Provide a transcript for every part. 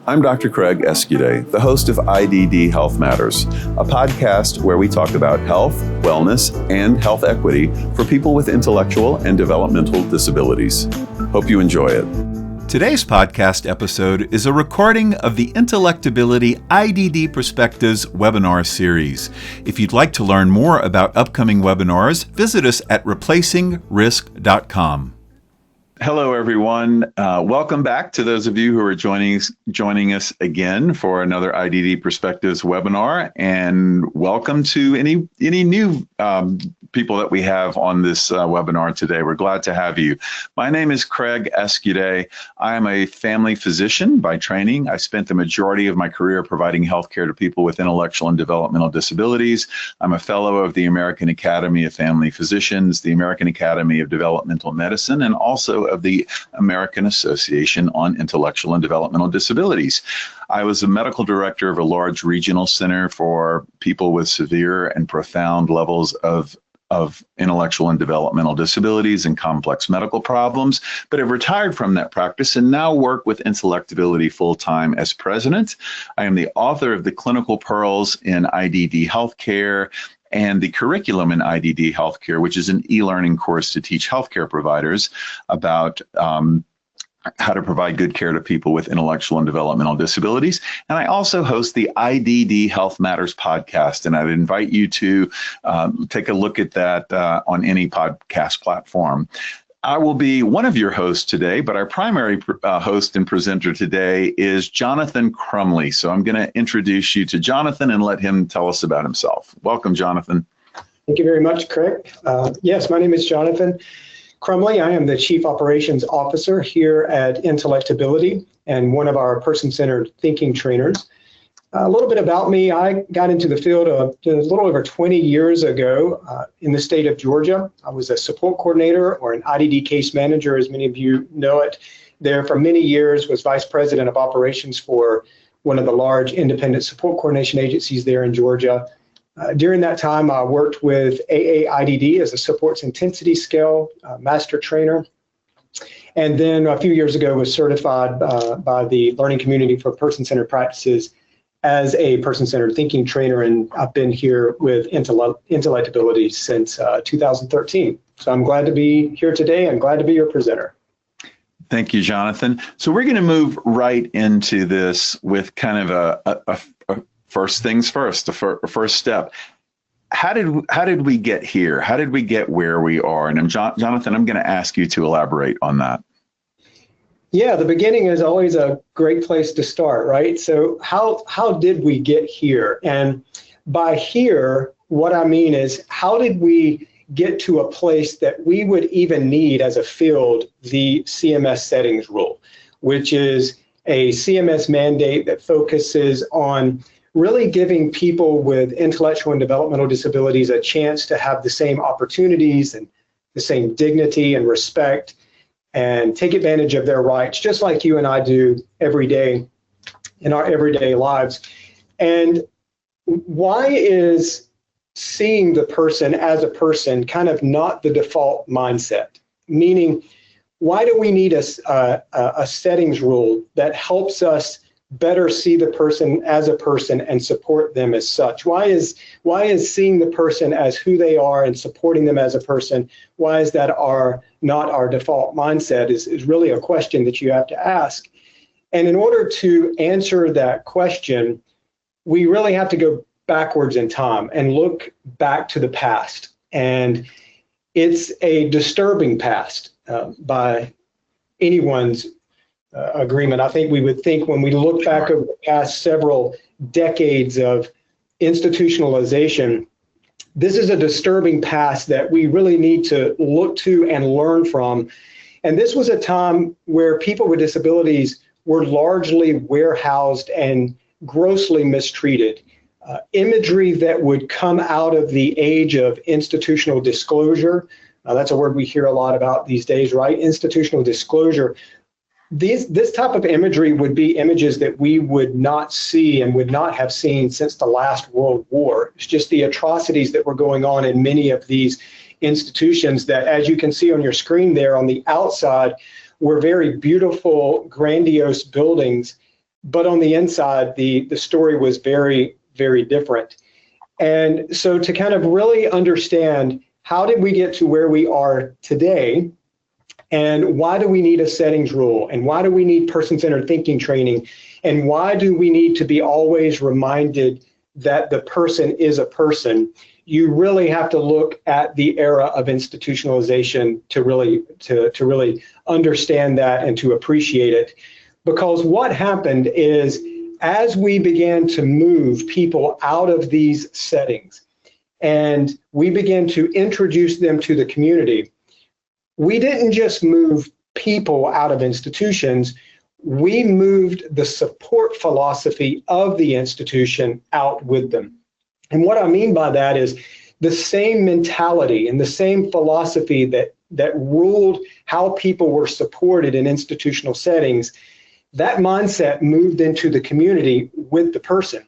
I'm Dr. Craig Escude, the host of IDD Health Matters, a podcast where we talk about health, wellness, and health equity for people with intellectual and developmental disabilities. Hope you enjoy it. Today's podcast episode is a recording of the Intellectability IDD Perspectives webinar series. If you'd like to learn more about upcoming webinars, visit us at replacingrisk.com. Hello, everyone. Welcome back to those of you who are joining us again for another IDD Perspectives webinar, and welcome to any new people that we have on this webinar today. We're glad to have you. My name is Craig Escude. I am a family physician by training. I spent the majority of my career providing healthcare to people with intellectual and developmental disabilities. I'm a fellow of the American Academy of Family Physicians, the American Academy of Developmental Medicine, and also of the American Association on Intellectual and Developmental Disabilities. I was a medical director of a large regional center for people with severe and profound levels of intellectual and developmental disabilities and complex medical problems, but have retired from that practice and now work with Intellectability full-time as president. I am the author of the Clinical Pearls in IDD Healthcare and the curriculum in IDD Healthcare, which is an e-learning course to teach healthcare providers about how to provide good care to people with intellectual and developmental disabilities. And I also host the IDD Health Matters podcast, and I'd invite you to take a look at that on any podcast platform. I will be one of your hosts today, but our primary host and presenter today is Jonathon Crumley. So I'm going to introduce you to Jonathon and let him tell us about himself. Welcome, Jonathon. Thank you very much, Craig. Yes, my name is Jonathon Crumley. I am the Chief Operations Officer here at Intellectability and one of our person-centered thinking trainers. A little bit about me. I got into the field a little over 20 years ago in the state of Georgia. I was a support coordinator, or an IDD case manager, as many of you know it. There for many years, was vice president of operations for one of the large independent support coordination agencies there in Georgia. During that time, I worked with AAIDD as a supports intensity scale master trainer. And then a few years ago was certified by the Learning Community for Person-Centered Practices as a person-centered thinking trainer, and I've been here with Intellectability since 2013. So I'm glad to be here today and glad to be your presenter. Thank you, Jonathon. So we're going to move right into this with kind of a first things first, the first step. How did we get here? How did we get where we are? And Jonathon, I'm going to ask you to elaborate on that. Yeah, the beginning is always a great place to start, right? So how did we get here? And by here, what I mean is, how did we get to a place that we would even need as a field the CMS settings rule, which is a CMS mandate that focuses on really giving people with intellectual and developmental disabilities a chance to have the same opportunities and the same dignity and respect and take advantage of their rights, just like you and I do every day in our everyday lives. And why is seeing the person as a person kind of not the default mindset? Meaning, why do we need a settings rule that helps us better see the person as a person and support them as such? Why is seeing the person as who they are and supporting them as a person, why is that not our default mindset is really a question that you have to ask. And in order to answer that question, we really have to go backwards in time and look back to the past. And it's a disturbing past by anyone's agreement. I think we would think, when we look back over the past several decades of institutionalization, this is a disturbing past that we really need to look to and learn from. And this was a time where people with disabilities were largely warehoused and grossly mistreated. Imagery that would come out of the age of institutional disclosure, that's a word we hear a lot about these days, right? Institutional disclosure. This type of imagery would be images that we would not see and would not have seen since the last World War. It's just the atrocities that were going on in many of these institutions that, as you can see on your screen there on the outside, were very beautiful, grandiose buildings but on the inside, the story was very, very different. And so to kind of really understand how did we get to where we are today, and why do we need a settings rule, and why do we need person-centered thinking training, and why do we need to be always reminded that the person is a person, you really have to look at the era of institutionalization to really understand that and to appreciate it. Because what happened is, as we began to move people out of these settings and we began to introduce them to the community, we didn't just move people out of institutions, we moved the support philosophy of the institution out with them. And what I mean by that is the same mentality and the same philosophy that ruled how people were supported in institutional settings, that mindset moved into the community with the person.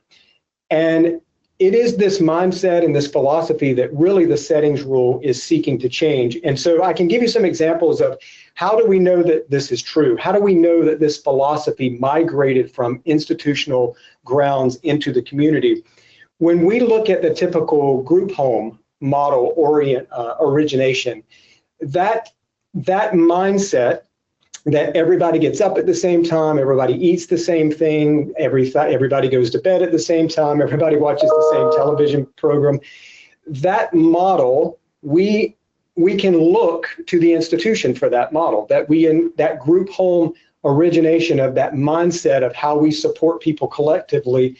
And it is this mindset and this philosophy that really the settings rule is seeking to change. And so I can give you some examples of how do we know that this is true? How do we know that this philosophy migrated from institutional grounds into the community? When we look at the typical group home model origination, that mindset that everybody gets up at the same time, everybody eats the same thing, everybody goes to bed at the same time, everybody watches the same television program. That model, we can look to the institution for that model, that group home origination of that mindset of how we support people collectively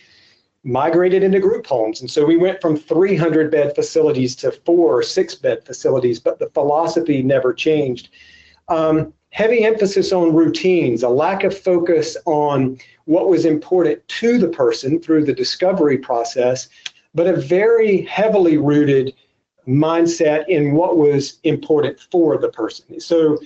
migrated into group homes. And so we went from 300 bed facilities to 4 or 6 bed facilities, but the philosophy never changed. Heavy emphasis on routines, a lack of focus on what was important to the person through the discovery process, but a very heavily rooted mindset in what was important for the person. So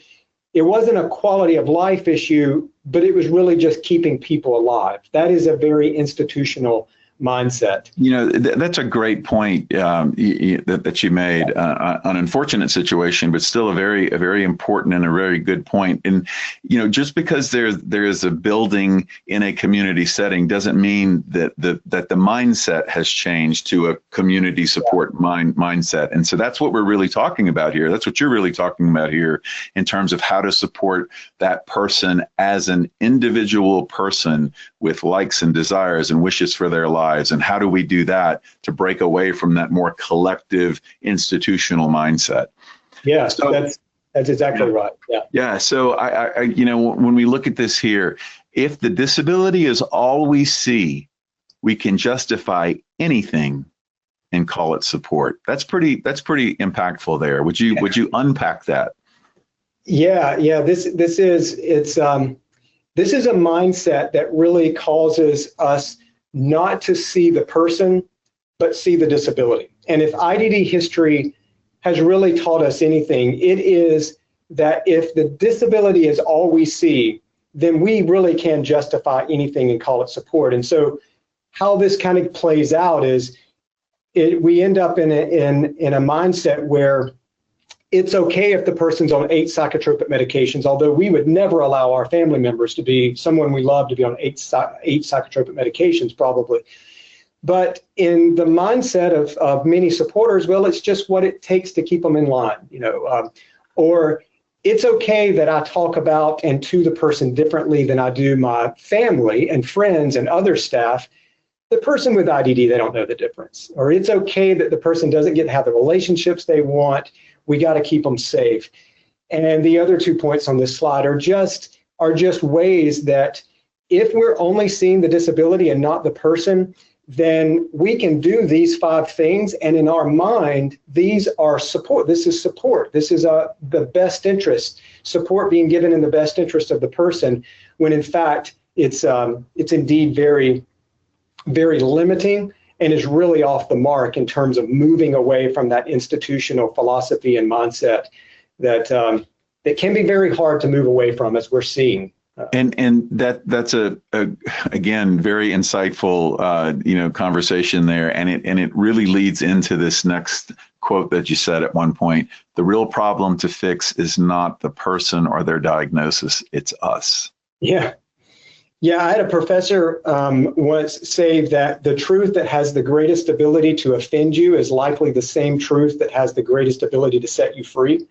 it wasn't a quality of life issue, but it was really just keeping people alive. That is a very institutional mindset. You know, that's a great point that you made. An unfortunate situation, but still a very important and a very good point. And you know, just because there is a building in a community setting doesn't mean that the mindset has changed to a community support mindset. And so that's what we're really talking about here. That's what you're really talking about here in terms of how to support that person as an individual person with likes and desires and wishes for their lives. And how do we do that to break away from that more collective institutional mindset? Yeah, so that's exactly right. Yeah. Yeah. So I you know, when we look at this here, if the disability is all we see, we can justify anything and call it support. That's pretty impactful there. Would you unpack that? Yeah. This is a mindset that really causes us not to see the person, but see the disability. And if IDD history has really taught us anything, it is that if the disability is all we see, then we really can justify anything and call it support. And so how this kind of plays out is we end up in a mindset where it's okay if the person's on 8 psychotropic medications, although we would never allow our family members to be someone we love to be on 8 psychotropic medications, probably. But in the mindset of many supporters, well, it's just what it takes to keep them in line, you know, or it's okay that I talk about and to the person differently than I do my family and friends and other staff. The person with IDD, they don't know the difference. Or it's okay that the person doesn't get to have the relationships they want. We got to keep them safe. And the other 2 points on this slide are just ways that if we're only seeing the disability and not the person, then we can do these 5 things. And in our mind, these are support. This is support. This is the best interest, support being given in the best interest of the person, when in fact, it's indeed very, very limiting and is really off the mark in terms of moving away from that institutional philosophy and mindset that can be very hard to move away from, as we're seeing. And that's a again very insightful conversation there, and it really leads into this next quote that you said at one point: the real problem to fix is not the person or their diagnosis, it's us. Yeah. Yeah, I had a professor once say that the truth that has the greatest ability to offend you is likely the same truth that has the greatest ability to set you free.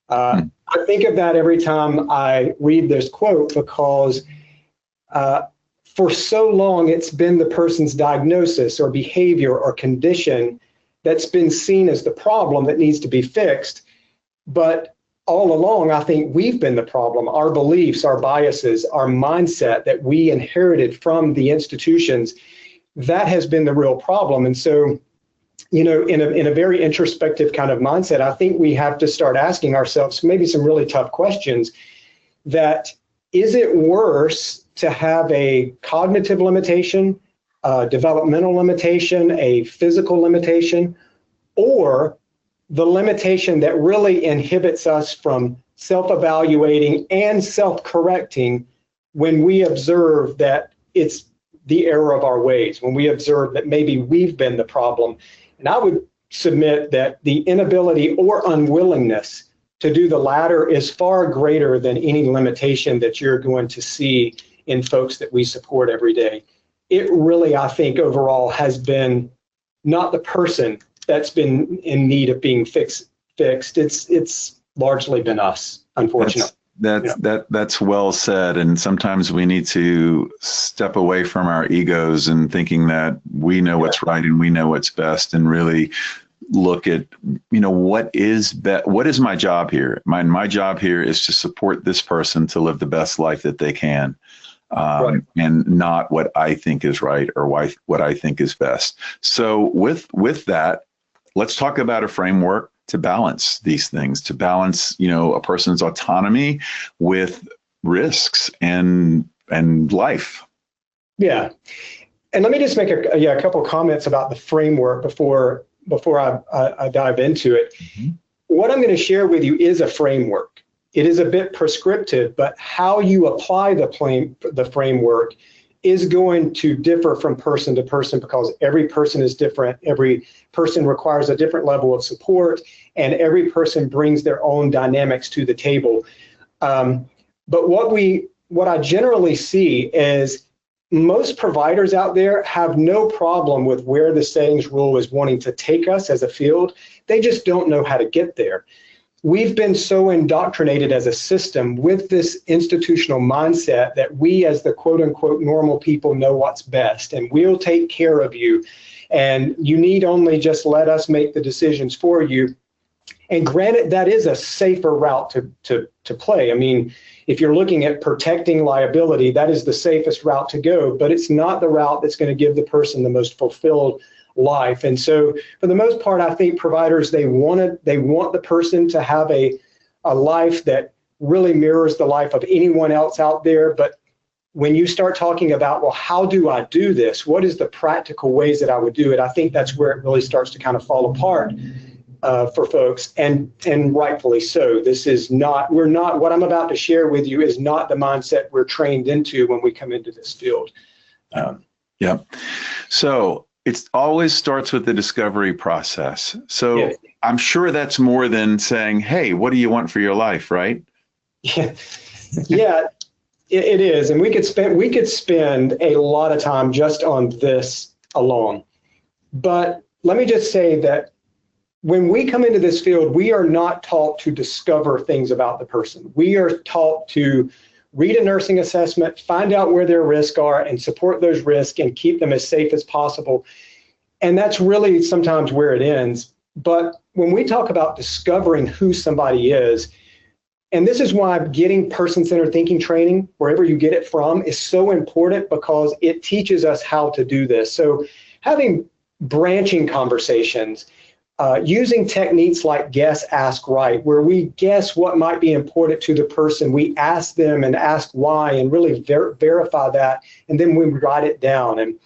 Hmm. I think of that every time I read this quote because for so long it's been the person's diagnosis or behavior or condition that's been seen as the problem that needs to be fixed. But all along, I think we've been the problem. Our beliefs, our biases, our mindset that we inherited from the institutions, that has been the real problem. And so, in a very introspective kind of mindset, I think we have to start asking ourselves maybe some really tough questions. That is it worse to have a cognitive limitation, a developmental limitation, a physical limitation, or the limitation that really inhibits us from self-evaluating and self-correcting when we observe that it's the error of our ways, when we observe that maybe we've been the problem. And I would submit that the inability or unwillingness to do the latter is far greater than any limitation that you're going to see in folks that we support every day. It really, I think, overall has been not the person that's been in need of being fixed. It's largely been us, unfortunately. That's well said. And sometimes we need to step away from our egos and thinking that we know what's right and we know what's best, and really look at, what is my job here? My job here is to support this person to live the best life that they can. And not what I think is right or what I think is best. So with that, let's talk about a framework to balance these things, to balance, a person's autonomy with risks and life. Yeah. And let me just make a couple comments about the framework before I dive into it. Mm-hmm. What I'm going to share with you is a framework. It is a bit prescriptive, but how you apply the framework is going to differ from person to person because every person is different. Every person requires a different level of support, and every person brings their own dynamics to the table. But what I generally see is most providers out there have no problem with where the settings rule is wanting to take us as a field. They just don't know how to get there. We've been so indoctrinated as a system with this institutional mindset that we as the quote unquote normal people know what's best and we'll take care of you. And you need only just let us make the decisions for you. And granted, that is a safer route to play. I mean, if you're looking at protecting liability, that is the safest route to go, but it's not the route that's going to give the person the most fulfilled life. And so for the most part, I think providers, they want the person to have a life that really mirrors the life of anyone else out there. But when you start talking about, well, how do I do this? What is the practical ways that I would do it? I think that's where it really starts to kind of fall apart for folks, and rightfully so. This is not, what I'm about to share with you is not the mindset we're trained into when we come into this field. Yeah. So it always starts with the discovery process. So yeah. I'm sure that's more than saying, hey, what do you want for your life, right? Yeah, it is. And we could spend a lot of time just on this alone. But let me just say that when we come into this field, we are not taught to discover things about the person. We are taught to read a nursing assessment, find out where their risks are and support those risks and keep them as safe as possible. And that's really sometimes where it ends. But when we talk about discovering who somebody is, and this is why getting person-centered thinking training, wherever you get it from, is so important because it teaches us how to do this. So having branching conversations, using techniques like guess, ask, write, where we guess what might be important to the person. We ask them and ask why and really verify that, and then we write it down. And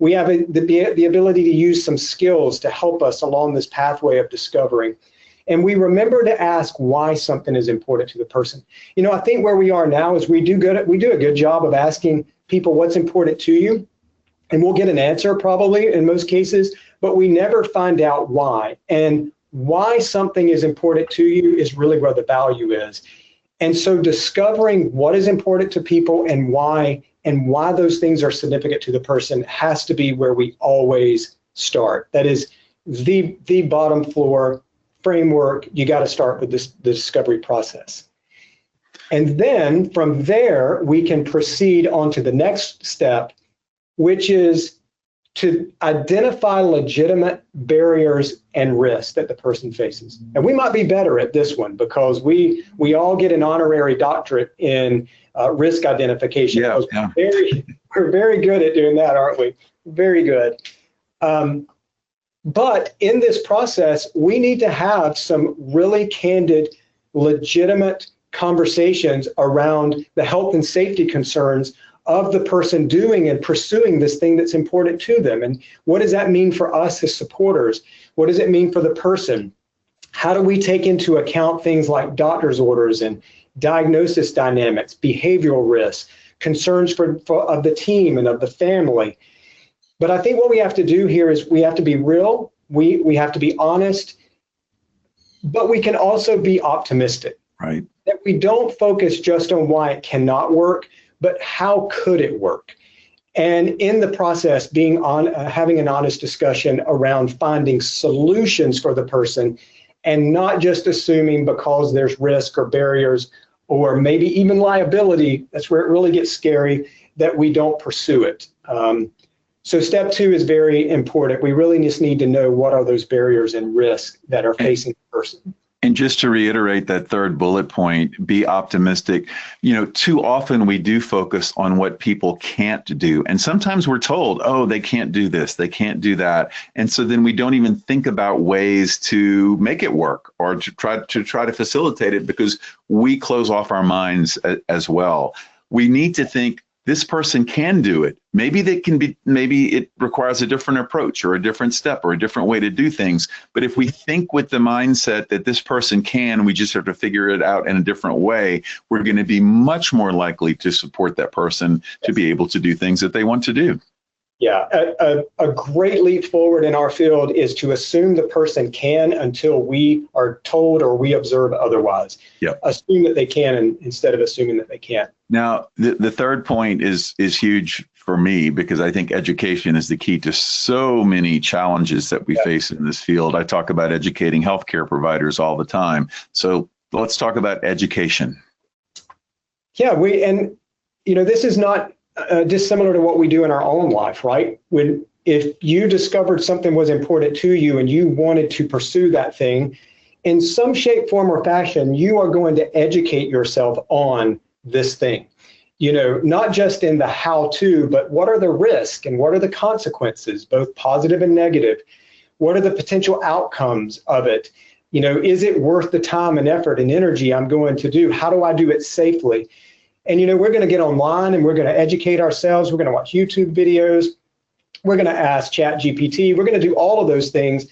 we have the ability to use some skills to help us along this pathway of discovering. And we remember to ask why something is important to the person. I think where we are now is we do a good job of asking people what's important to you, and we'll get an answer probably in most cases, but we never find out why. And why something is important to you is really where the value is. And so discovering what is important to people and why and why those things are significant to the person has to be where we always start. That is the bottom floor framework. You got to start with the discovery process. And then from there, we can proceed on to the next step, which is to identify legitimate barriers and risks that the person faces. And we might be better at this one because we all get an honorary doctorate in risk identification. Yeah. We're very good at doing that, aren't we? Very good. But in this process, we need to have some really candid, legitimate conversations around the health and safety concerns of the person doing and pursuing this thing that's important to them. And what does that mean for us as supporters? What does it mean for the person? How do we take into account things like doctor's orders and diagnosis dynamics, behavioral risks, concerns of the team and of the family? But I think what we have to do here is we have to be real, we have to be honest, but we can also be optimistic. Right. That we don't focus just on why it cannot work, but how could it work? And in the process, having an honest discussion around finding solutions for the person and not just assuming because there's risk or barriers or maybe even liability, that's where it really gets scary, that we don't pursue it. So step 2 is very important. We really just need to know what are those barriers and risks that are facing the person. And just to reiterate that third bullet point, be optimistic. Too often we do focus on what people can't do. And sometimes we're told, oh, they can't do this, they can't do that. And so then we don't even think about ways to make it work or to try to facilitate it because we close off our minds as well. We need to think, this person can do it. Maybe it requires a different approach or a different step or a different way to do things. But if we think with the mindset that this person can, we just have to figure it out in a different way, we're going to be much more likely to support that person to be able to do things that they want to do. Yeah, a great leap forward in our field is to assume the person can until we are told or we observe otherwise. Yep. Assume that they can instead of assuming that they can't. Now, the third point is huge for me because I think education is the key to so many challenges that we face in this field. I talk about educating healthcare providers all the time. So let's talk about education. Yeah, this is not dissimilar to what we do in our own life, right? If you discovered something was important to you and you wanted to pursue that thing, in some shape, form, or fashion, you are going to educate yourself on this thing. Not just in the how-to, but what are the risks and what are the consequences, both positive and negative? What are the potential outcomes of it? Is it worth the time and effort and energy I'm going to do? How do I do it safely? And, we're going to get online and we're going to educate ourselves. We're going to watch YouTube videos. We're going to ask ChatGPT. We're going to do all of those things.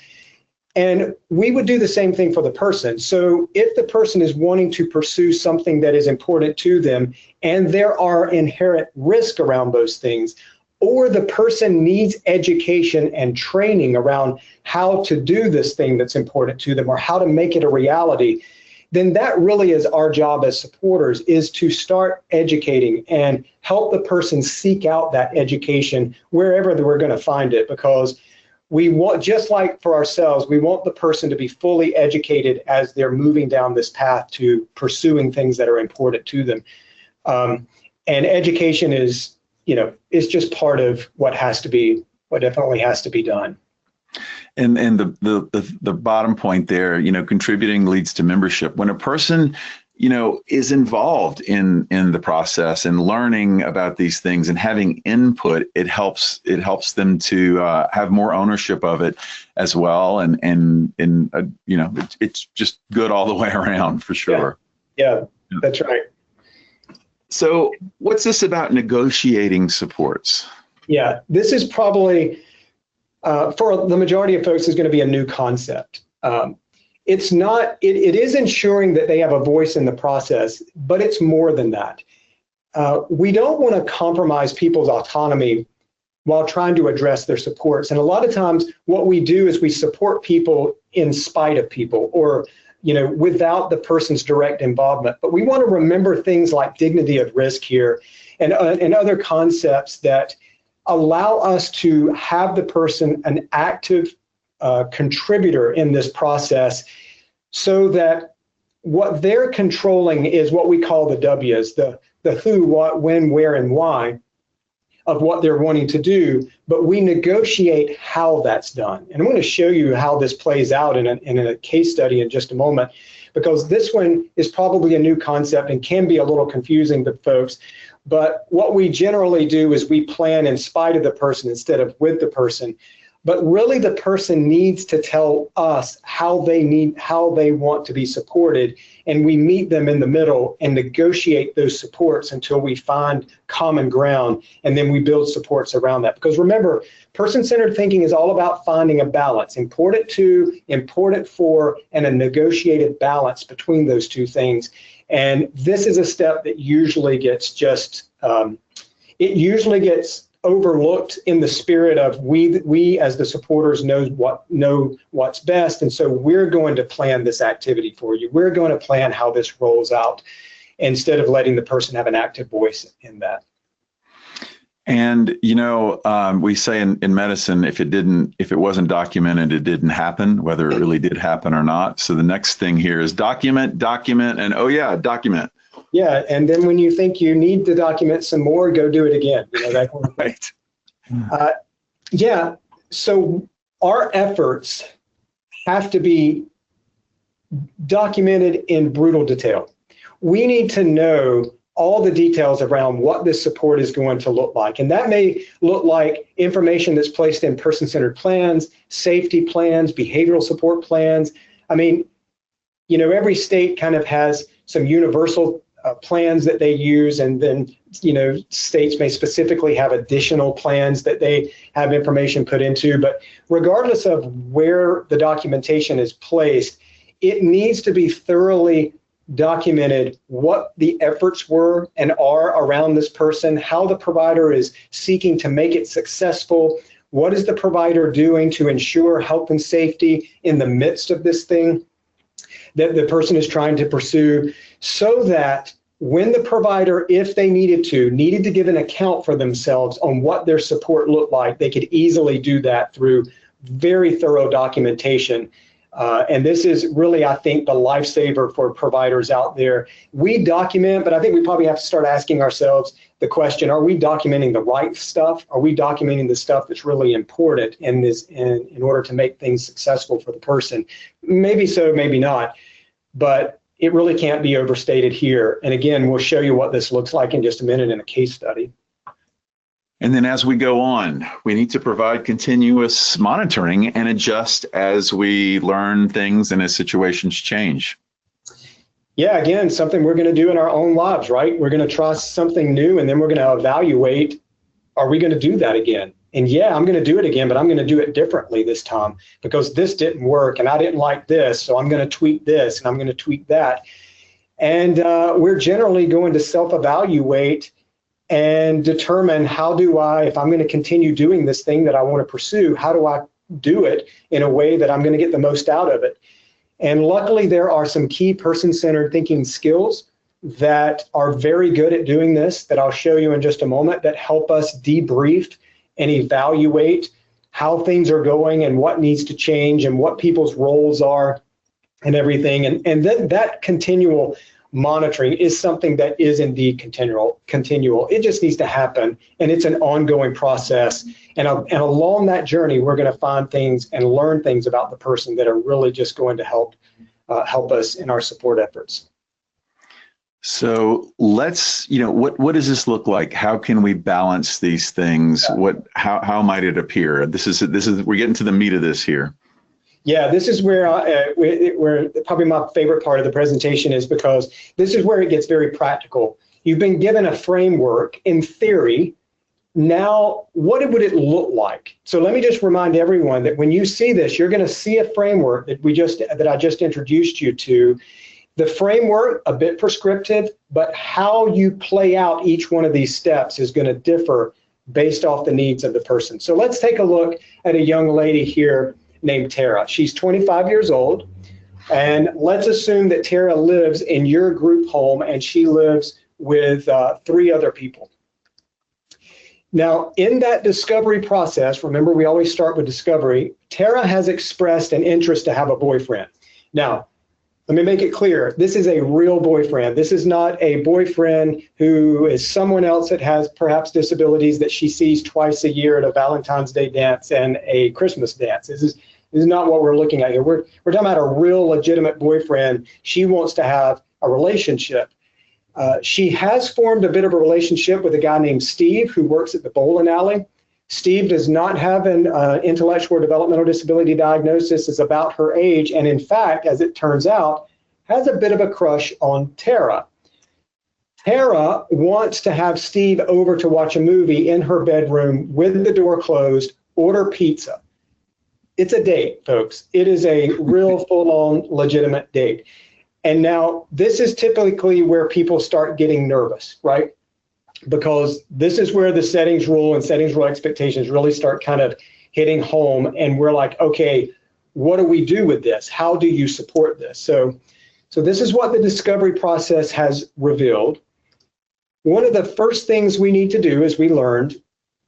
And we would do the same thing for the person. So if the person is wanting to pursue something that is important to them and there are inherent risks around those things, or the person needs education and training around how to do this thing that's important to them or how to make it a reality, then that really is our job as supporters, is to start educating and help the person seek out that education wherever we're going to find it, because we want, just like for ourselves, we want the person to be fully educated as they're moving down this path to pursuing things that are important to them. And education is just part of what definitely has to be done. And the bottom point there, contributing leads to membership. When a person, is involved in the process and learning about these things and having input, it helps them to have more ownership of it as well. And it's just good all the way around for sure. Yeah, that's right. So what's this about negotiating supports? Yeah, this is probably, for the majority of folks, is going to be a new concept. It's not, it is ensuring that they have a voice in the process, but it's more than that. We don't want to compromise people's autonomy while trying to address their supports. And a lot of times what we do is we support people in spite of people, or without the person's direct involvement. But we want to remember things like dignity of risk here, and other concepts that allow us to have the person an active contributor in this process, so that what they're controlling is what we call the W's, the who, what, when, where, and why of what they're wanting to do, but we negotiate how that's done. And I'm going to show you how this plays out in a case study in just a moment, because this one is probably a new concept and can be a little confusing to folks. But what we generally do is we plan in spite of the person instead of with the person. But really, the person needs to tell us how they want to be supported, and we meet them in the middle and negotiate those supports until we find common ground, and then we build supports around that. Because remember, person-centered thinking is all about finding a balance, important to, important for, and a negotiated balance between those two things. And this is a step that usually gets overlooked in the spirit of we as the supporters know what's best, and so we're going to plan this activity for you. We're going to plan how this rolls out, instead of letting the person have an active voice in that. And we say in medicine, if it wasn't documented, it didn't happen, whether it really did happen or not. So the next thing here is document, and document. Yeah, and then when you think you need to document some more, go do it again. That kind of thing. Right. Yeah, so our efforts have to be documented in brutal detail. We need to know all the details around what this support is going to look like. And that may look like information that's placed in person-centered plans, safety plans, behavioral support plans. I mean, every state kind of has some universal plans that they use, and then states may specifically have additional plans that they have information put into. But regardless of where the documentation is placed, it needs to be thoroughly documented what the efforts were and are around this person, how the provider is seeking to make it successful, what is the provider doing to ensure health and safety in the midst of this thing that the person is trying to pursue, so that when the provider, if they needed to give an account for themselves on what their support looked like, they could easily do that through very thorough documentation. And this is really, I think, the lifesaver for providers out there. We document, but I think we probably have to start asking ourselves the question, are we documenting the right stuff? Are we documenting the stuff that's really important in order to make things successful for the person? Maybe so, maybe not. But it really can't be overstated here. And again, we'll show you what this looks like in just a minute in a case study. And then as we go on, we need to provide continuous monitoring and adjust as we learn things and as situations change. Yeah, again, something we're going to do in our own lives, right? We're going to try something new, and then we're going to evaluate, are we going to do that again? And yeah, I'm going to do it again, but I'm going to do it differently this time because this didn't work and I didn't like this. So I'm going to tweak this and I'm going to tweak that. And we're generally going to self-evaluate and determine how do I, if I'm going to continue doing this thing that I want to pursue, how do I do it in a way that I'm going to get the most out of it? And luckily, there are some key person-centered thinking skills that are very good at doing this that I'll show you in just a moment that help us debrief and evaluate how things are going and what needs to change and what people's roles are and everything. And that continual monitoring is something that is indeed continual. It just needs to happen, and it's an ongoing process. And along that journey, we're going to find things and learn things about the person that are really just going to help us in our support efforts. So let's, what does this look like? How can we balance these things? How might it appear? This is we're getting to the meat of this here. Yeah, this is where probably my favorite part of the presentation is, because this is where it gets very practical. You've been given a framework in theory. Now, what would it look like? So let me just remind everyone that when you see this, you're going to see a framework that I just introduced you to. The framework, a bit prescriptive, but how you play out each one of these steps is going to differ based off the needs of the person. So let's take a look at a young lady here named Tara. She's 25 years old, and let's assume that Tara lives in your group home and she lives with 3 other people. Now, in that discovery process, remember we always start with discovery, Tara has expressed an interest to have a boyfriend. Now, let me make it clear, this is a real boyfriend. This is not a boyfriend who is someone else that has perhaps disabilities that she sees twice a year at a Valentine's Day dance and a Christmas dance. This is not what we're looking at here. We're talking about a real legitimate boyfriend. She wants to have a relationship. She has formed a bit of a relationship with a guy named Steve who works at the bowling alley. Steve does not have an intellectual or developmental disability diagnosis, is about her age, and in fact, as it turns out, has a bit of a crush on Tara. Tara wants to have Steve over to watch a movie in her bedroom with the door closed, order pizza. It's a date, folks. It is a real full-on legitimate date. And now this is typically where people start getting nervous, right? Because this is where the settings rule and settings rule expectations really start kind of hitting home. And we're like, okay, what do we do with this? How do you support this? So this is what the discovery process has revealed. One of the first things we need to do, as we learned,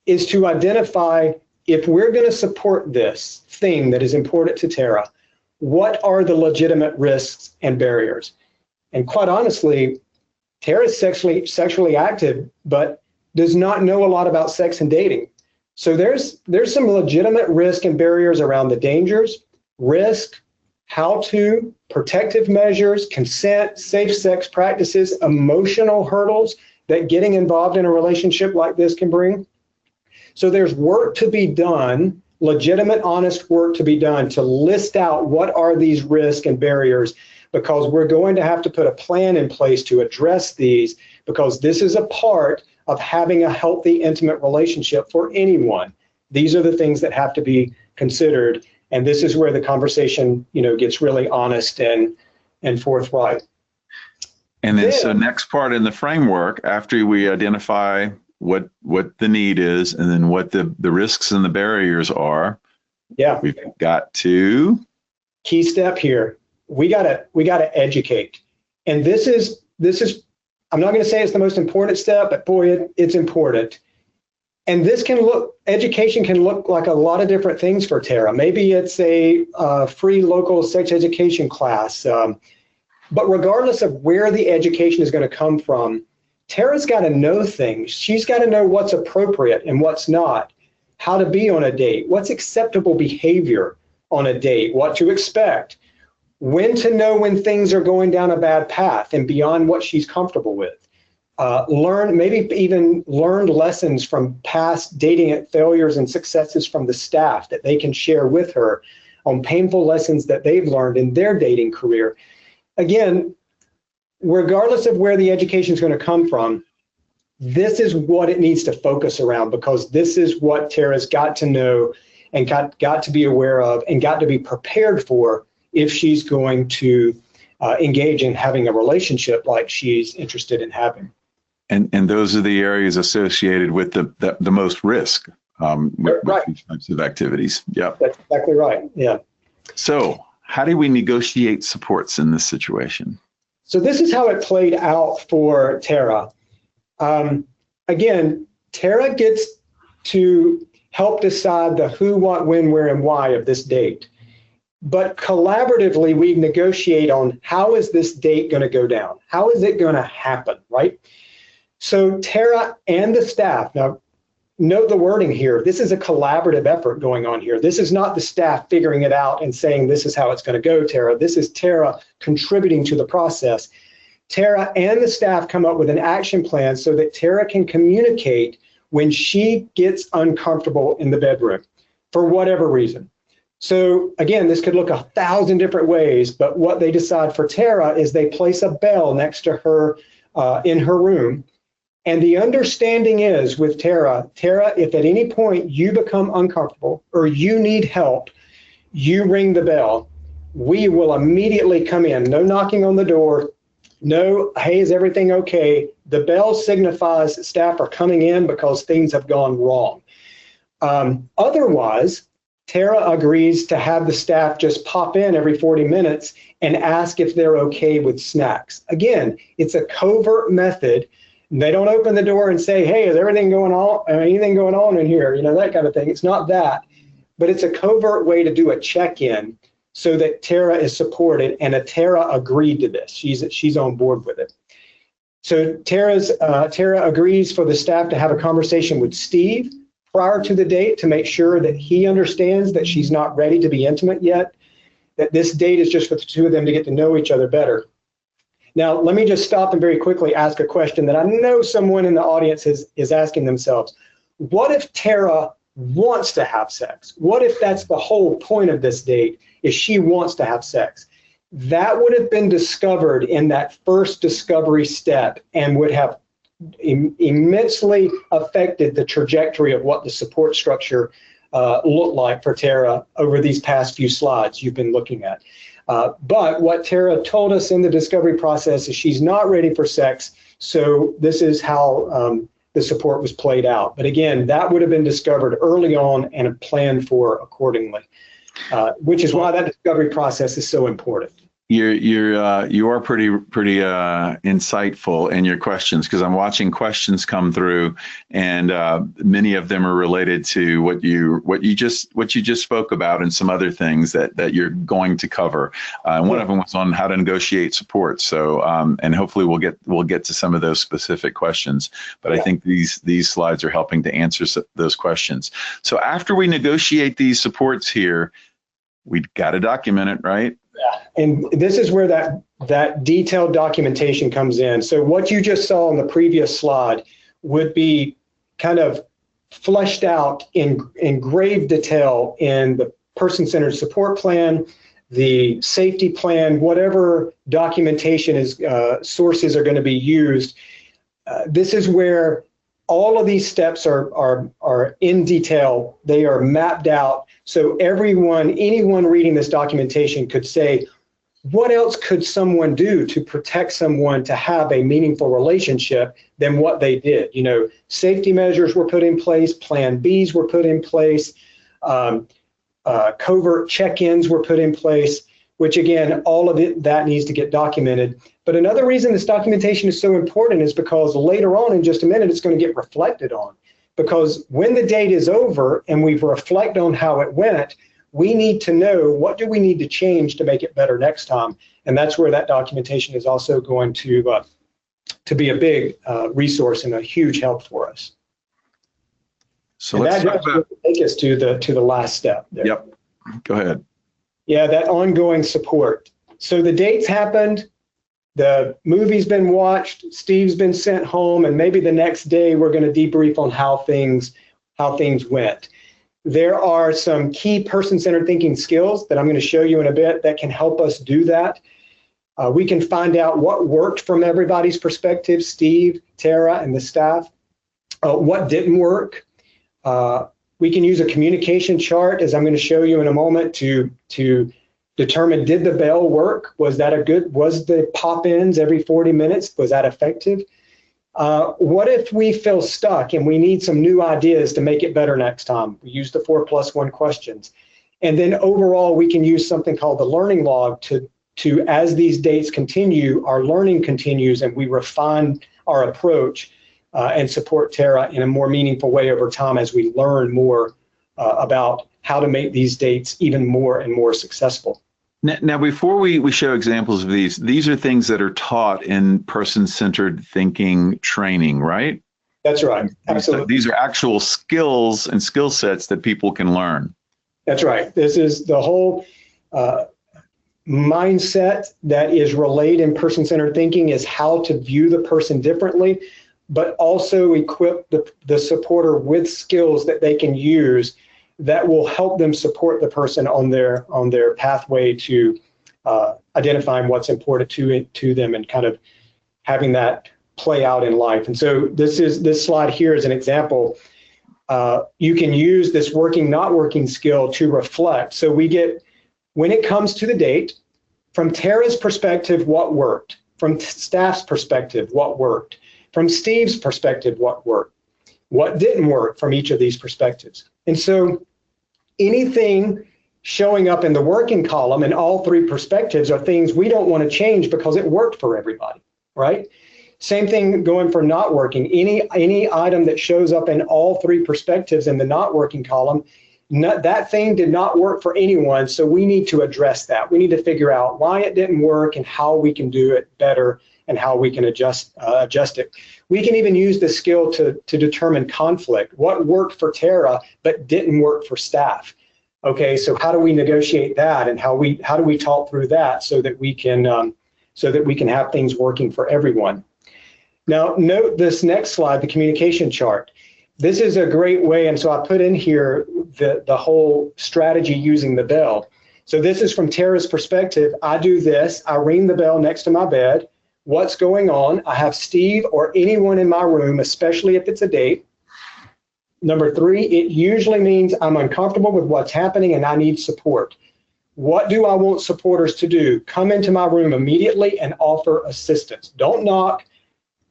is to identify if we're going to support this thing that is important to Tara, what are the legitimate risks and barriers? And quite honestly, Tara is sexually active, but does not know a lot about sex and dating. So there's some legitimate risk and barriers around the dangers, risk, how to, protective measures, consent, safe sex practices, emotional hurdles that getting involved in a relationship like this can bring. So there's work to be done, legitimate, honest work to be done to list out what are these risks and barriers, because we're going to have to put a plan in place to address these, because this is a part of having a healthy, intimate relationship for anyone. These are the things that have to be considered, and this is where the conversation, gets really honest and forthright. And then, so next part in the framework, after we identify what the need is, and then what the risks and the barriers are, we've got to key step here. We gotta educate. And this is, I'm not going to say it's the most important step, but boy, it's important. And education can look like a lot of different things for Tara. Maybe it's a free local sex education class. But regardless of where the education is going to come from, Tara's got to know things. She's got to know what's appropriate and what's not, how to be on a date, what's acceptable behavior on a date, what to expect, when to know when things are going down a bad path and beyond what she's comfortable with. Maybe even learned lessons from past dating failures and successes from the staff that they can share with her on painful lessons that they've learned in their dating career. Again, regardless of where the education is going to come from, this is what it needs to focus around, because this is what Tara's got to know and got to be aware of and got to be prepared for if she's going to engage in having a relationship like she's interested in having. And those are the areas associated with the most risk with these types of activities. Yeah, that's exactly right. Yeah. So how do we negotiate supports in this situation? So this is how it played out for Tara. Again, Tara gets to help decide the who, what, when, where, and why of this date. But collaboratively, we negotiate on how is this date going to go down? How is it going to happen, right? So Tara and the staff, now note the wording here, this is a collaborative effort going on here. This is not the staff figuring it out and saying this is how it's going to go, Tara. This is Tara contributing to the process. Tara and the staff come up with an action plan so that Tara can communicate when she gets uncomfortable in the bedroom for whatever reason. So again, this could look 1,000 different ways, but what they decide for Tara is they place a bell next to her in her room. And the understanding is with Tara, if at any point you become uncomfortable or you need help, you ring the bell. We will immediately come in. No knocking on the door. No, hey, is everything okay? The bell signifies that staff are coming in because things have gone wrong. Otherwise, Tara agrees to have the staff just pop in every 40 minutes and ask if they're okay with snacks. Again, it's a covert method They don't open the door and say, hey, is everything going on, anything going on in here? That kind of thing. It's not that, but it's a covert way to do a check-in so that Tara is supported, and Tara agreed to this. She's on board with it. So Tara agrees for the staff to have a conversation with Steve prior to the date to make sure that he understands that she's not ready to be intimate yet, that this date is just for the two of them to get to know each other better. Now, let me just stop and very quickly ask a question that I know someone in the audience is asking themselves. What if Tara wants to have sex? What if that's the whole point of this date, is she wants to have sex? That would have been discovered in that first discovery step and would have immensely affected the trajectory of what the support structure looked like for Tara over these past few slides you've been looking at. But what Tara told us in the discovery process is she's not ready for sex, so this is how the support was played out. But again, that would have been discovered early on and planned for accordingly, which is why that discovery process is so important. You are pretty insightful in your questions, because I'm watching questions come through, and many of them are related to what you just spoke about, and some other things that you're going to cover. One of them was on how to negotiate support. So and hopefully we'll get to some of those specific questions. But I think these slides are helping to answer those questions. So after we negotiate these supports here, we got to document it, right? Yeah, and this is where that detailed documentation comes in. So what you just saw on the previous slide would be kind of fleshed out in grave detail in the person-centered support plan, the safety plan, whatever documentation sources are going to be used. This is where all of these steps are in detail. They are mapped out. So anyone reading this documentation could say, what else could someone do to protect someone to have a meaningful relationship than what they did? Safety measures were put in place, Plan Bs were put in place, covert check-ins were put in place, which again, all of that needs to get documented. But another reason this documentation is so important is because later on in just a minute, it's going to get reflected on. Because when the date is over and we've reflected on how it went, we need to know, what do we need to change to make it better next time? And that's where that documentation is also going to be a big resource and a huge help for us. So let's talk about, take us to the last step there. Yep, go ahead. Yeah, that ongoing support. So the dates happened, the movie's been watched, Steve's been sent home, and maybe the next day we're going to debrief on how things went. There are some key person-centered thinking skills that I'm going to show you in a bit that can help us do that. We can find out what worked from everybody's perspective, Steve, Tara, and the staff. What didn't work. We can use a communication chart, as I'm going to show you in a moment, to determine, did the bell work? Was the pop-ins every 40 minutes, was that effective? What if we feel stuck and we need some new ideas to make it better next time? We use the 4+1 questions. And then overall, we can use something called the learning log to as these dates continue, our learning continues, and we refine our approach and support Tara in a more meaningful way over time as we learn more about how to make these dates even more and more successful. Now, before we show examples of these are things that are taught in person-centered thinking training, right? That's right. Absolutely. These are actual skills and skill sets that people can learn. That's right. This is the whole mindset that is relayed in person-centered thinking, is how to view the person differently, but also equip the supporter with skills that they can use that will help them support the person on their pathway to identifying what's important to them and kind of having that play out in life. And so this slide here is an example. You can use this working, not working skill to reflect. So we get, when it comes to the date, from Tara's perspective, what worked? From staff's perspective, what worked? From Steve's perspective, what worked? What didn't work from each of these perspectives? And so anything showing up in the working column in all three perspectives are things we don't want to change because it worked for everybody, right? Same thing going for not working. Any item that shows up in all three perspectives in the not working column, that thing did not work for anyone, so we need to address that. We need to figure out why it didn't work and how we can do it better and how we can adjust it. We can even use the skill to determine conflict. What worked for Tara but didn't work for staff? Okay, so how do we negotiate that, and how do we talk through that so that we can have things working for everyone? Now, note this next slide, the communication chart. This is a great way, and so I put in here the whole strategy using the bell. So this is from Tara's perspective. I do this. I ring the bell next to my bed. What's going on? I have Steve or anyone in my room, especially if it's a date. Number 3, it usually means I'm uncomfortable with what's happening and I need support. What do I want supporters to do? Come into my room immediately and offer assistance. Don't knock,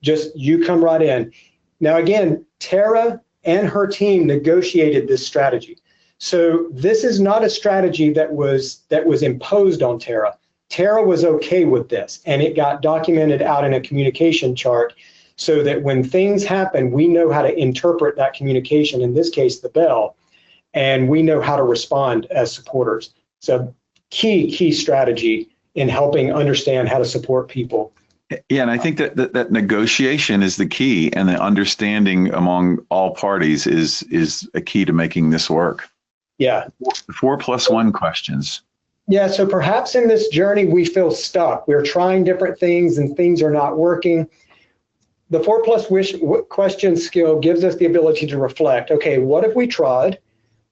just you come right in. Now again, Tara and her team negotiated this strategy. So this is not a strategy that was imposed on Tara. Tara was okay with this, and it got documented out in a communication chart so that when things happen, we know how to interpret that communication, in this case, the bell, and we know how to respond as supporters. So key strategy in helping understand how to support people. Yeah, and I think that negotiation is the key, and the understanding among all parties is a key to making this work. Yeah. 4+1 questions. Yeah, so perhaps in this journey we feel stuck. We're trying different things and things are not working. The 4+ question skill gives us the ability to reflect. Okay, what have we tried?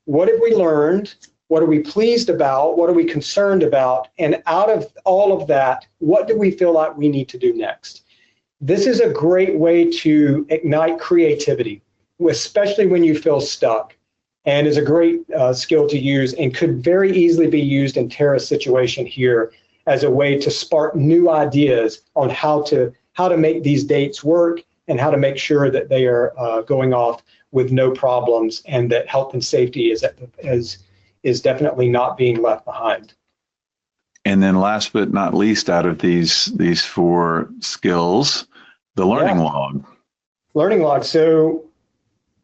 What have we learned? What are we pleased about? What are we concerned about? And out of all of that, what do we feel like we need to do next? This is a great way to ignite creativity, especially when you feel stuck, and is a great skill to use and could very easily be used in Tara's situation here as a way to spark new ideas on how to make these dates work and how to make sure that they are going off with no problems, and that health and safety is definitely not being left behind. And then last but not least, out of these 4 skills, the learning log. Learning log. So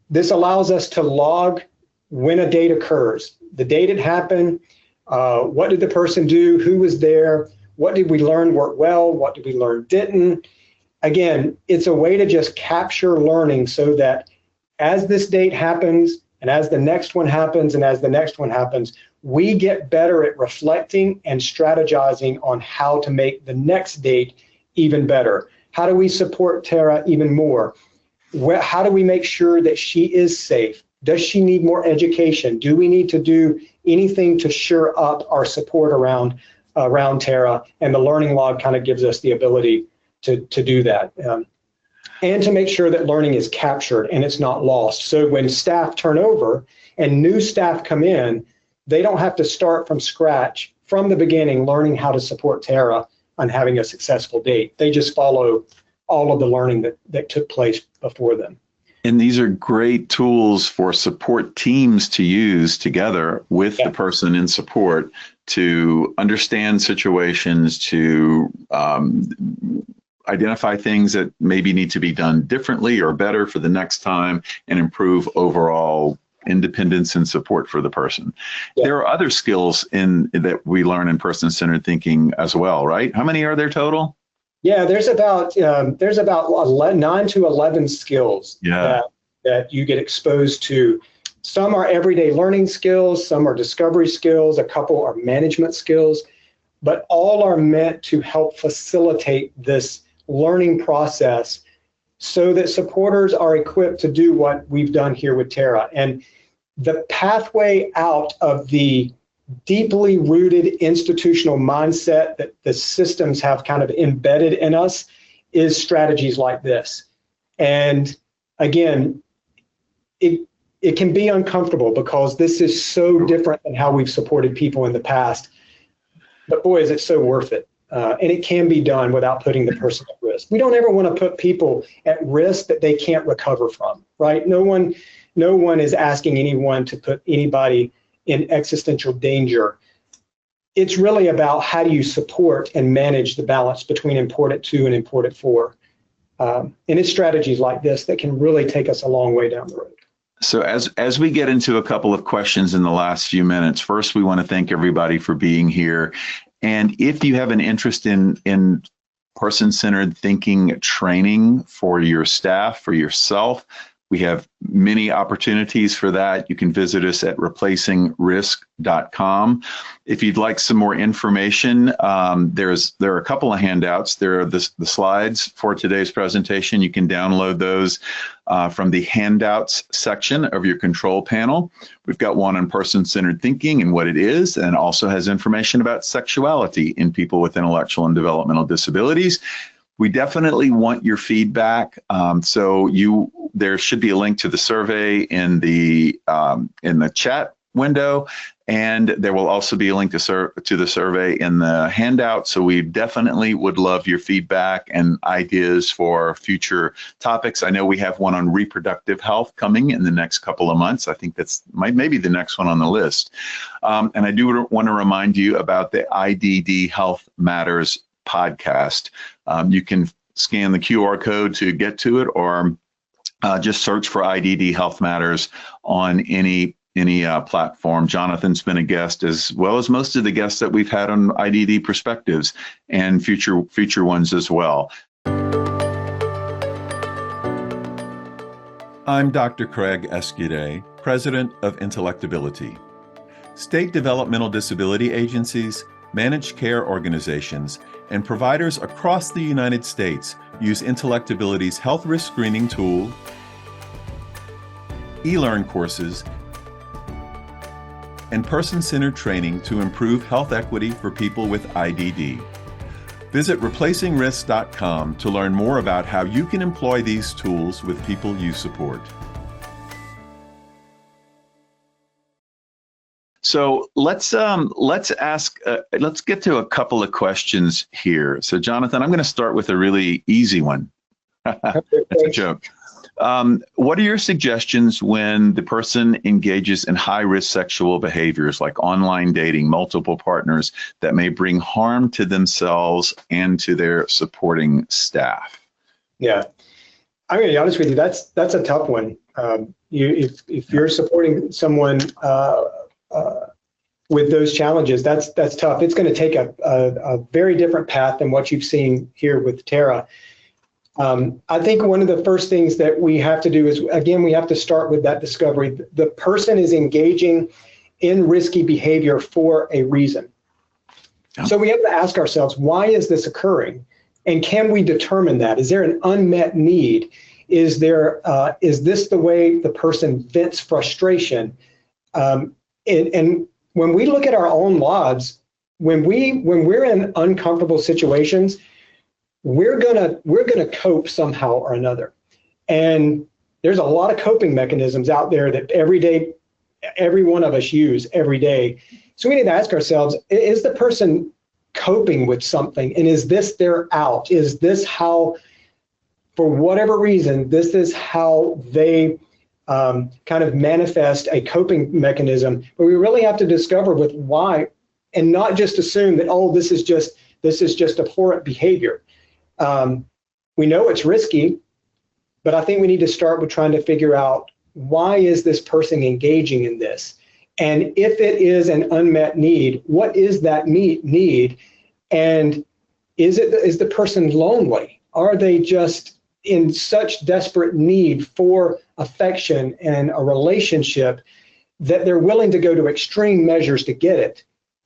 this allows us to log when a date occurs, the date it happened, what did the person do, who was there, what did we learn worked well, what did we learn didn't. Again, it's a way to just capture learning so that as this date happens, and as the next one happens, and as the next one happens, we get better at reflecting and strategizing on how to make the next date even better. How do we support Tara even more? How do we make sure that she is safe? Does she need more education? Do we need to do anything to shore up our support around Tara? And the learning log kind of gives us the ability to do that. And to make sure that learning is captured and it's not lost. So when staff turn over and new staff come in, they don't have to start from scratch from the beginning learning how to support Tara on having a successful date. They just follow all of the learning that took place before them. And these are great tools for support teams to use together with the person in support to understand situations, to identify things that maybe need to be done differently or better for the next time, and improve overall independence and support for the person. Yeah. There are other skills that we learn in person-centered thinking as well, right? How many are there total? Yeah, there's about 9 to 11 skills that you get exposed to. Some are everyday learning skills, some are discovery skills, a couple are management skills, but all are meant to help facilitate this learning process so that supporters are equipped to do what we've done here with Tara. And the pathway out of the deeply rooted institutional mindset that the systems have kind of embedded in us is strategies like this. And again, it can be uncomfortable because this is so different than how we've supported people in the past. But boy, is it so worth it. And it can be done without putting the person at risk. We don't ever want to put people at risk that they can't recover from, right? No one is asking anyone to put anybody in existential danger. It's really about how do you support and manage the balance between important 2 and important 4. And it's strategies like this that can really take us a long way down the road. So as we get into a couple of questions in the last few minutes, first we want to thank everybody for being here. And if you have an interest in person-centered thinking training for your staff, for yourself, we have many opportunities for that. You can visit us at replacingrisk.com. If you'd like some more information, there are a couple of handouts. There are the slides for today's presentation. You can download those from the handouts section of your control panel. We've got one on person-centered thinking and what it is, and also has information about sexuality in people with intellectual and developmental disabilities. We definitely want your feedback. There should be a link to the survey in the chat window, and there will also be a link to the survey in the handout. So we definitely would love your feedback and ideas for future topics. I know we have one on reproductive health coming in the next couple of months. I think that's maybe the next one on the list. And I do want to remind you about the IDD Health Matters podcast. You can scan the QR code to get to it, or just search for IDD Health Matters on any platform. Jonathon's been a guest, as well as most of the guests that we've had on IDD Perspectives, and future ones as well. I'm Dr. Craig Escudé, President of Intellectability. State developmental disability agencies, managed care organizations, and providers across the United States use Intellectability's health risk screening tool, e-learn courses, and person-centered training to improve health equity for people with IDD. Visit replacingrisk.com to learn more about how you can employ these tools with people you support. So let's get to a couple of questions here. So Jonathon, I'm going to start with a really easy one. That's a joke. What are your suggestions when the person engages in high-risk sexual behaviors like online dating, multiple partners, that may bring harm to themselves and to their supporting staff? Yeah, I'm going to be honest with you. That's a tough one. If you're supporting someone with those challenges, that's tough. It's going to take a very different path than what you've seen here with Tara. I think one of the first things that we have to do is, again, we have to start with that discovery. The person is engaging in risky behavior for a reason. Yeah. So we have to ask ourselves, why is this occurring? And can we determine that? Is there an unmet need? Is this the way the person vents frustration? And when we look at our own lives, when we're in uncomfortable situations, we're gonna cope somehow or another. And there's a lot of coping mechanisms out there that every one of us use every day. So we need to ask ourselves, is the person coping with something? And is this their out? Is this how, for whatever reason, this is how they kind of manifest a coping mechanism? But we really have to discover with why, and not just assume that, oh, this is just abhorrent behavior. We know it's risky, but I think we need to start with trying to figure out, why is this person engaging in this? And if it is an unmet need, what is that need? And is the person lonely? Are they just in such desperate need for affection and a relationship that they're willing to go to extreme measures to get it?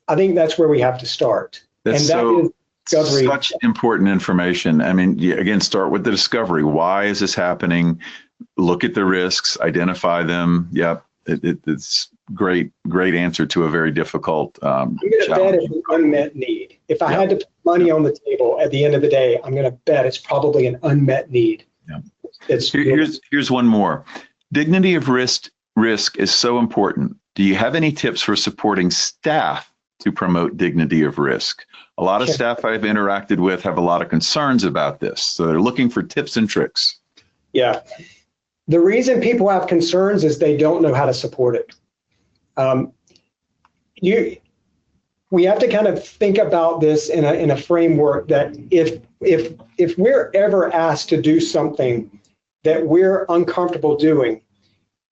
I think that's where we have to start. Such important information. I mean, again, start with the discovery. Why is this happening? Look at the risks, identify them. Yep, it's great answer to a very difficult challenge. I'm going to bet it's an unmet need. If I had to put money on the table at the end of the day, I'm going to bet it's probably an unmet need. Yeah. Here's one more. Dignity of risk is so important. Do you have any tips for supporting staff to promote dignity of risk? A lot of staff I've interacted with have a lot of concerns about this. So they're looking for tips and tricks. Yeah. The reason people have concerns is they don't know how to support it. we have to kind of think about this in a framework that if we're ever asked to do something that we're uncomfortable doing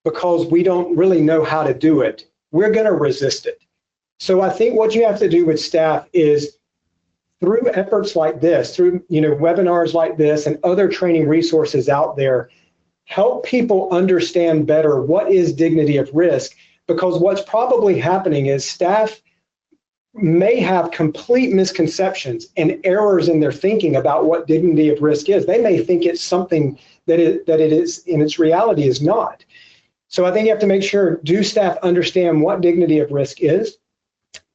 because we don't really know how to do it, we're going to resist it. So I think what you have to do with staff is, through efforts like this, through webinars like this and other training resources out there, help people understand better what is dignity of risk, because what's probably happening is staff may have complete misconceptions and errors in their thinking about what dignity of risk is. They may think it's something that it is, in its reality is not. So I think you have to make sure, do staff understand what dignity of risk is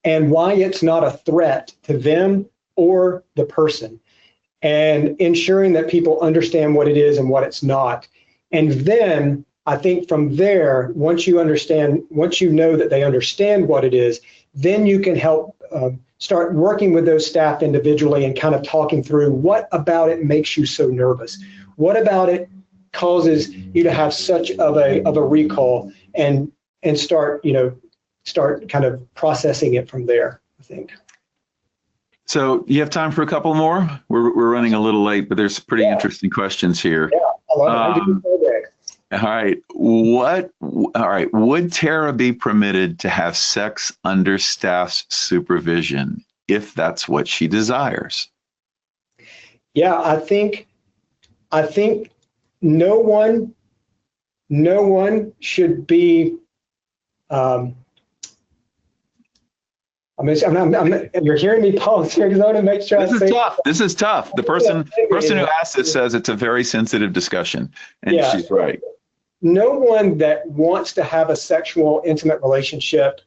and why it's not a threat to them or the person, and ensuring that people understand what it is and what it's not. And then I think from there, once you know that they understand what it is, then you can help start working with those staff individually and kind of talking through what about it makes you so nervous. What about it causes you to have such of a recall, and start kind of processing it from there, I think. So you have time for a couple more? We're running a little late, but there's pretty interesting questions here. Yeah, I love it. All right. Would Tara be permitted to have sex under staff's supervision if that's what she desires? Yeah, I think no one should be. You're hearing me pause here because I want to make sure. This is tough. The person who asked this says it's a very sensitive discussion, and she's right. No one that wants to have a sexual, intimate relationship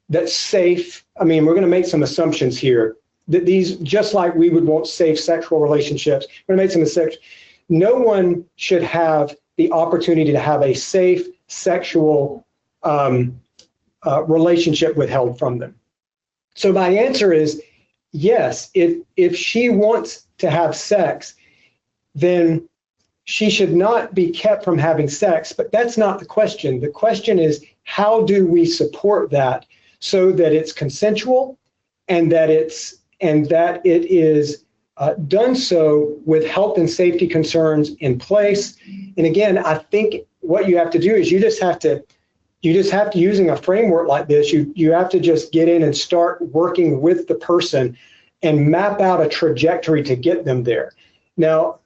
that's safe. I mean, we're going to make some assumptions here that these, just like we would want safe sexual relationships, we're going to make some assumptions. No one should have the opportunity to have a safe sexual relationship withheld from them. So my answer is yes. If she wants to have sex, then she should not be kept from having sex. But that's not the question. The question is, how do we support that so that it's consensual and that it is done so with health and safety concerns in place? And again, I think what you have to do is you just have to, using a framework like this, you have to just get in and start working with the person and map out a trajectory to get them there. Now,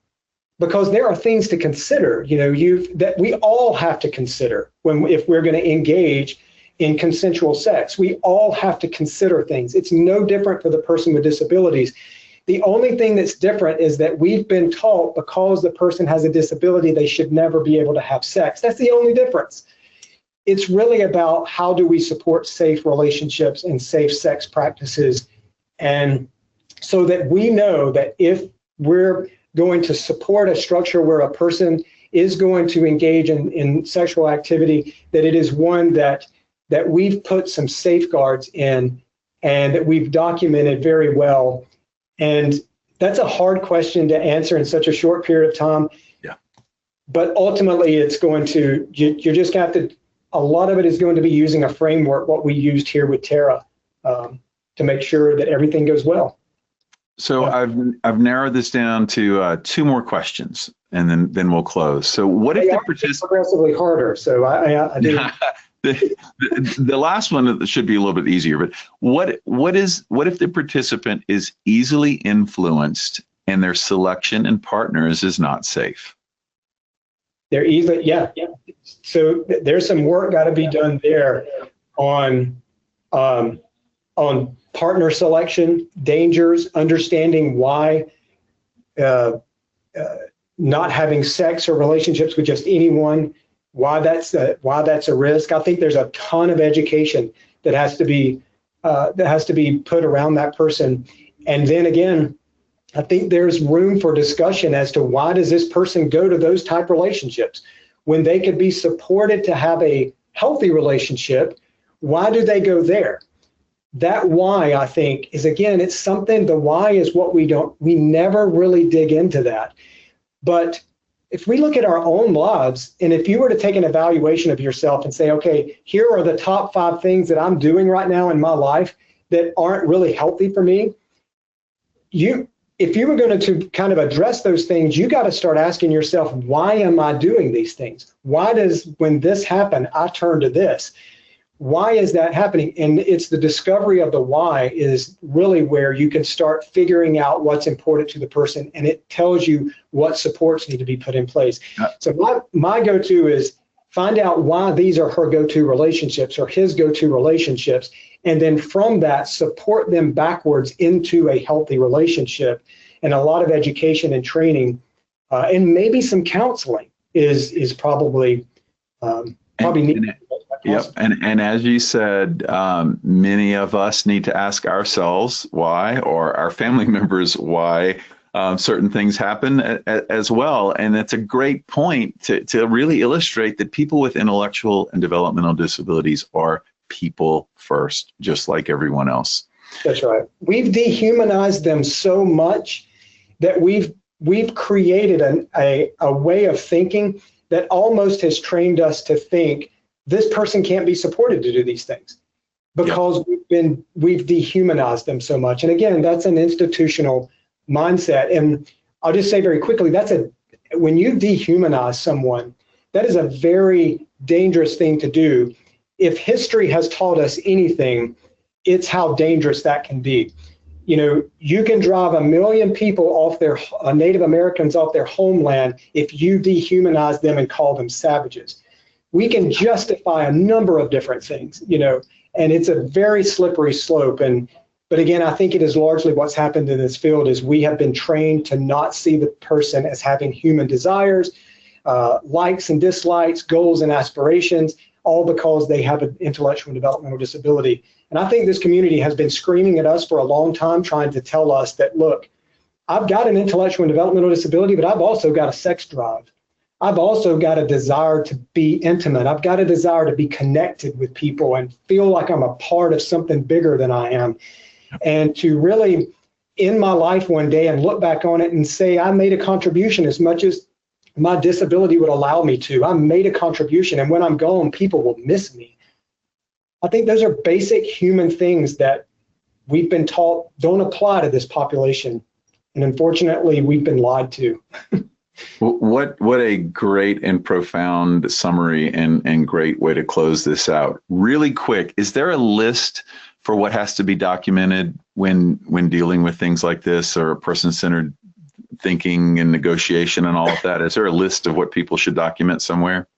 because there are things to consider, that we all have to consider if we're going to engage in consensual sex. We all have to consider things. It's no different for the person with disabilities. The only thing that's different is that we've been taught because the person has a disability, they should never be able to have sex. That's the only difference. It's really about how do we support safe relationships and safe sex practices, and so that we know that if we're going to support a structure where a person is going to engage in sexual activity, that it is one that we've put some safeguards in and that we've documented very well. And that's a hard question to answer in such a short period of time. Yeah. But ultimately, it's going to, you're just going to have to, a lot of it is going to be using a framework, what we used here with Tara, to make sure that everything goes well. So I've narrowed this down to two more questions, and then we'll close. So what if the participant progressively harder? So I do. The last one should be a little bit easier. But what if the participant is easily influenced and their selection and partners is not safe? They're easily, yeah. So there's some work got to be done there on partner selection, dangers, understanding why not having sex or relationships with just anyone, why that's a risk. I think there's a ton of education that has to be put around that person. And then again, I think there's room for discussion as to why does this person go to those type relationships when they could be supported to have a healthy relationship. Why do they go there? That why, I think, is, again, it's something, the why is what we never really dig into that. But if we look at our own lives, and if you were to take an evaluation of yourself and say, okay, here are the top 5 things that I'm doing right now in my life that aren't really healthy for me, if you were going to kind of address those things, you got to start asking yourself, why am I doing these things? Why does, when this happened, I turn to this? Why is that happening? And it's the discovery of the why is really where you can start figuring out what's important to the person, and it tells you what supports need to be put in place. So my go-to is find out why these are her go-to relationships or his go-to relationships, and then from that, support them backwards into a healthy relationship. And a lot of education and training, and maybe some counseling is probably needed. Yep. And as you said, many of us need to ask ourselves why, or our family members why certain things happen as well. And it's a great point to really illustrate that people with intellectual and developmental disabilities are people first, just like everyone else. That's right. We've dehumanized them so much that we've created a way of thinking that almost has trained us to think this person can't be supported to do these things because we've dehumanized them so much. And again, that's an institutional mindset. And I'll just say very quickly, when you dehumanize someone, that is a very dangerous thing to do. If history has taught us anything, it's how dangerous that can be. You know, you can drive 1 million people off Native Americans off their homeland if you dehumanize them and call them savages. We can justify a number of different things, you know, and it's a very slippery slope. But again, I think it is largely what's happened in this field is we have been trained to not see the person as having human desires, likes and dislikes, goals and aspirations, all because they have an intellectual and developmental disability. And I think this community has been screaming at us for a long time, trying to tell us that, look, I've got an intellectual and developmental disability, but I've also got a sex drive. I've also got a desire to be intimate. I've got a desire to be connected with people and feel like I'm a part of something bigger than I am. And to really end my life one day and look back on it and say, I made a contribution as much as my disability would allow me to. I made a contribution, and when I'm gone, people will miss me. I think those are basic human things that we've been taught don't apply to this population. And unfortunately, we've been lied to. What a great and profound summary and great way to close this out. Really quick, is there a list for what has to be documented when dealing with things like this, or person-centered thinking and negotiation and all of that? Is there a list of what people should document somewhere?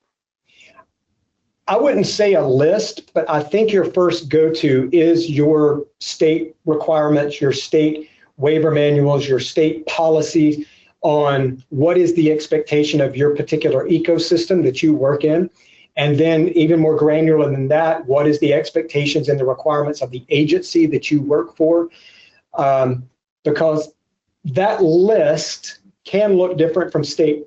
I wouldn't say a list, but I think your first go-to is your state requirements, your state waiver manuals, your state policies on what is the expectation of your particular ecosystem that you work in. And then even more granular than that, what is the expectations and the requirements of the agency that you work for? Because that list can look different from state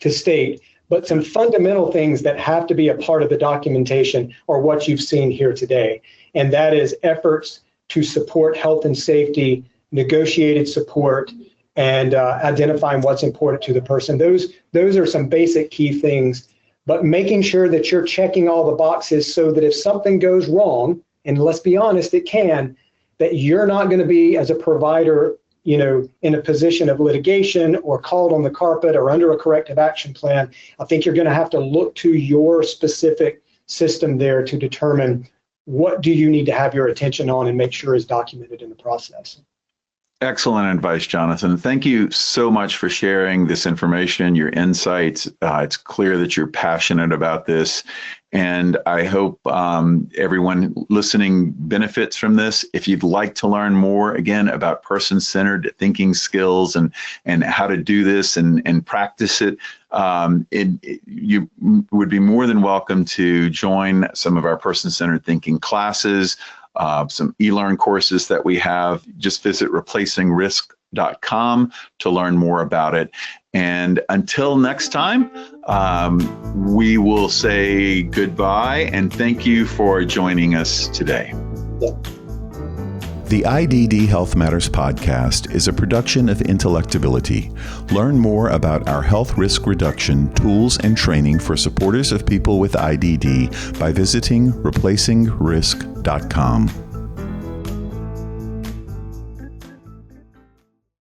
to state, but some fundamental things that have to be a part of the documentation are what you've seen here today. And that is efforts to support health and safety, negotiated support, and identifying what's important to the person. Those are some basic key things, but making sure that you're checking all the boxes so that if something goes wrong, and let's be honest, it can, that you're not going to be, as a provider, you know, in a position of litigation or called on the carpet or under a corrective action plan. I think you're going to have to look to your specific system there to determine what do you need to have your attention on and make sure is documented in the process. Excellent advice, Jonathon. Thank you so much for sharing this information, your insights. It's clear that you're passionate about this, and I hope everyone listening benefits from this. If you'd like to learn more, again, about person-centered thinking skills and how to do this and practice it, you would be more than welcome to join some of our person-centered thinking classes. Some e-learn courses that we have. Just visit replacingrisk.com to learn more about it. And until next time, we will say goodbye and thank you for joining us today. The IDD Health Matters podcast is a production of Intellectability. Learn more about our health risk reduction tools and training for supporters of people with IDD by visiting replacingrisk.com.